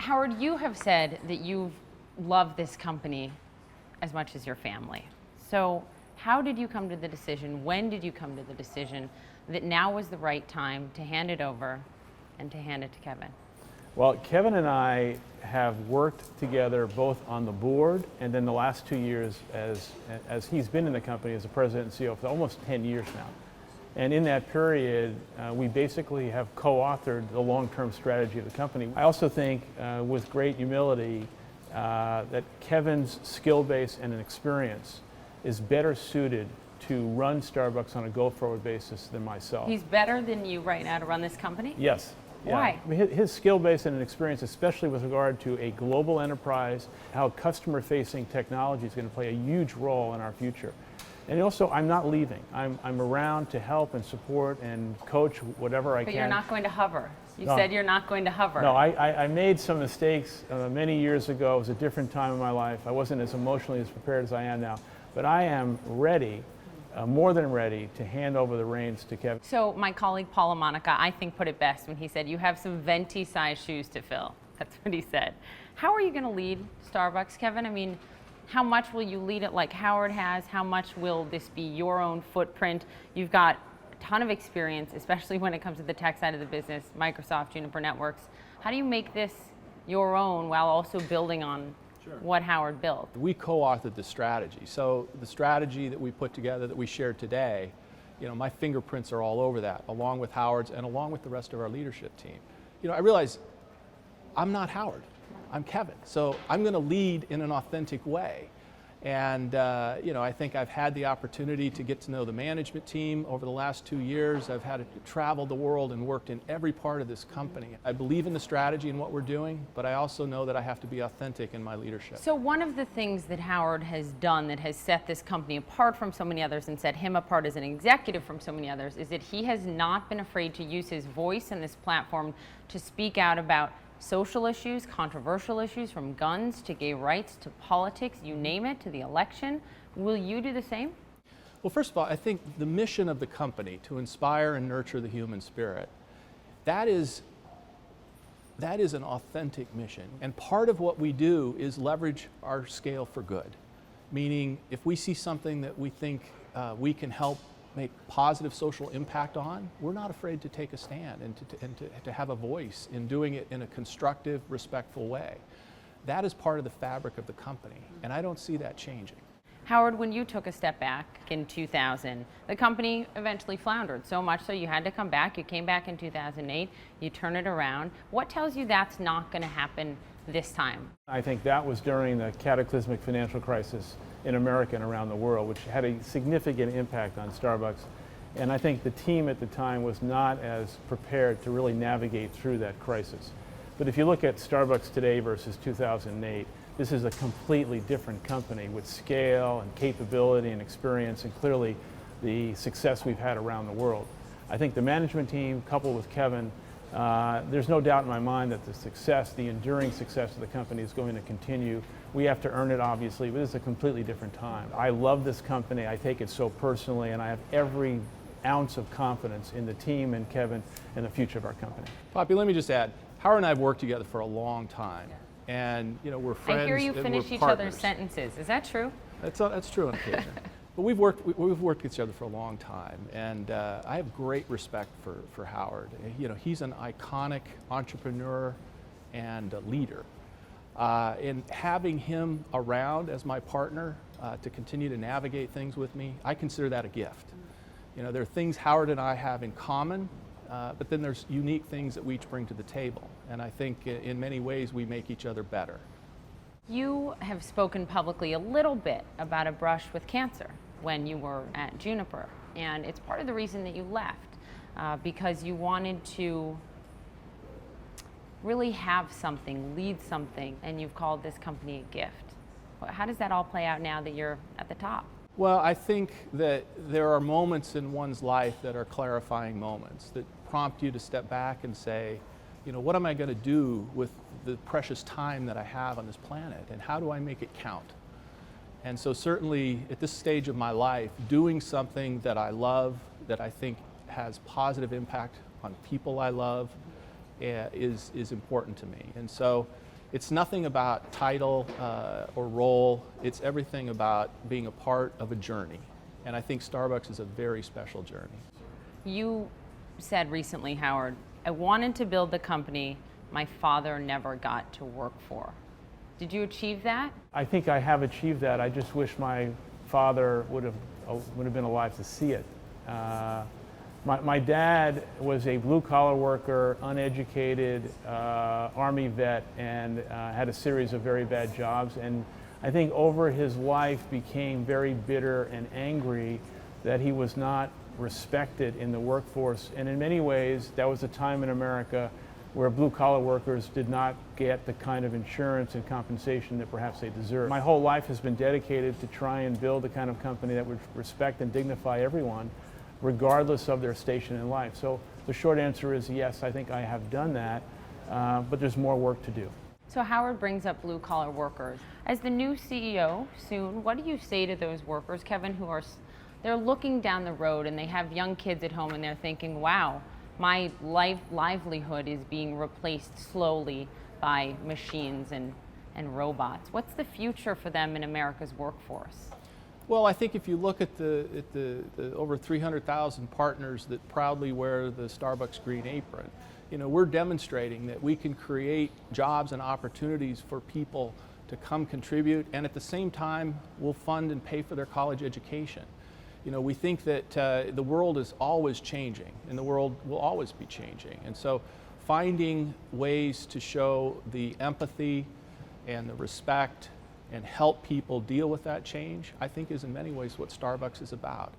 Howard, you have said that you love this company as much as your family. So how did you come to the decision, when did you come to the decision that now was the right time to hand it over and to hand it to Kevin? Well, Kevin and I have worked together both on the board and then the last 2 years as he's been in the company as the president and CEO for almost 10 years now. And in that period, we basically have co-authored the long-term strategy of the company. I also think, with great humility, that Kevin's skill base and experience is better suited to run Starbucks on a go-forward basis than myself. He's better than you right now to run this company? Yes. Yeah. Why? I mean, his skill base and experience, especially with regard to a global enterprise, how customer-facing technology is going to play a huge role in our future. And also, I'm not leaving. I'm around to help and support and coach whatever I can. But you're not going to hover. You No. said you're not going to hover. No, I made some mistakes many years ago. It was a different time in my life. I wasn't as emotionally as prepared as I am now. But I am ready, more than ready, to hand over the reins to Kevin. So my colleague Paula Monica, I think, put it best when he said, you have some venti-sized shoes to fill. That's what he said. How are you going to lead Starbucks, Kevin? I mean, how much will you lead it like Howard has? How much will this be your own footprint? You've got a ton of experience, especially when it comes to the tech side of the business, Microsoft, Juniper Networks. How do you make this your own while also building on what Howard built? We co-authored the strategy. So the strategy that we put together that we shared today, my fingerprints are all over that, along with Howard's and along with the rest of our leadership team. I realize I'm not Howard. I'm Kevin. So I'm going to lead in an authentic way. And I think I've had the opportunity to get to know the management team over the last 2 years. I've had to travel the world and worked in every part of this company. I believe in the strategy and what we're doing, but I also know that I have to be authentic in my leadership. So one of the things that Howard has done that has set this company apart from so many others and set him apart as an executive from so many others is that he has not been afraid to use his voice and this platform to speak out about social issues, controversial issues, from guns to gay rights to politics, you name it, to the election. Will you do the same? Well, first of all, I think the mission of the company to inspire and nurture the human spirit, that is an authentic mission. And part of what we do is leverage our scale for good. Meaning, if we see something that we think we can help make positive social impact on, we're not afraid to take a stand and to have a voice in doing it in a constructive, respectful way. That is part of the fabric of the company, and I don't see that changing. Howard, when you took a step back in 2000, the company eventually floundered, so much so you had to come back. You came back in 2008, you turn it around. What tells you that's not going to happen this time? I think that was during the cataclysmic financial crisis in America and around the world, which had a significant impact on Starbucks. And I think the team at the time was not as prepared to really navigate through that crisis. But if you look at Starbucks today versus 2008, this is a completely different company with scale and capability and experience, and clearly the success we've had around the world. I think the management team, coupled with Kevin, there's no doubt in my mind that the enduring success of the company is going to continue. We have to earn it, obviously, but it's a completely different time. I love this company. I take it so personally, and I have every ounce of confidence in the team and Kevin and the future of our company. Poppy, let me just add, Howard and I have worked together for a long time. And we're friends. I hear you and finish we're each partners. other's sentences. Is that true? That's true on occasion. But we've worked with each other for a long time, and I have great respect for Howard. He's an iconic entrepreneur and a leader. And having him around as my partner to continue to navigate things with me, I consider that a gift. There are things Howard and I have in common, but then there's unique things that we each bring to the table. And I think in many ways we make each other better. You have spoken publicly a little bit about a brush with cancer when you were at Juniper. And it's part of the reason that you left, because you wanted to really have something, lead something, and you've called this company a gift. How does that all play out now that you're at the top? Well, I think that there are moments in one's life that are clarifying moments that prompt you to step back and say, what am I going to do with the precious time that I have on this planet, and how do I make it count? And so certainly at this stage of my life, doing something that I love, that I think has positive impact on people I love, is important to me. And so, It's nothing about title or role. It's everything about being a part of a journey. And I think Starbucks is a very special journey. You said recently, Howard, I wanted to build the company my father never got to work for. Did you achieve that? I think I have achieved that. I just wish my father would have been alive to see it. My dad was a blue-collar worker, uneducated, Army vet, and had a series of very bad jobs. And I think over his life became very bitter and angry that he was not respected in the workforce. And in many ways, that was a time in America where blue-collar workers did not get the kind of insurance and compensation that perhaps they deserve. My whole life has been dedicated to try and build the kind of company that would respect and dignify everyone, regardless of their station in life. So the short answer is yes, I think I have done that, but there's more work to do. So Howard brings up blue-collar workers. As the new CEO soon, what do you say to those workers, Kevin, who are they're looking down the road and they have young kids at home and they're thinking, wow, my livelihood is being replaced slowly by machines and robots. What's the future for them in America's workforce? Well, I think if you look at the over 300,000 partners that proudly wear the Starbucks green apron, you know, we're demonstrating that we can create jobs and opportunities for people to come contribute, and at the same time, we'll fund and pay for their college education. You know, we think that the world is always changing, and the world will always be changing. And so finding ways to show the empathy and the respect and help people deal with that change, I think is in many ways what Starbucks is about.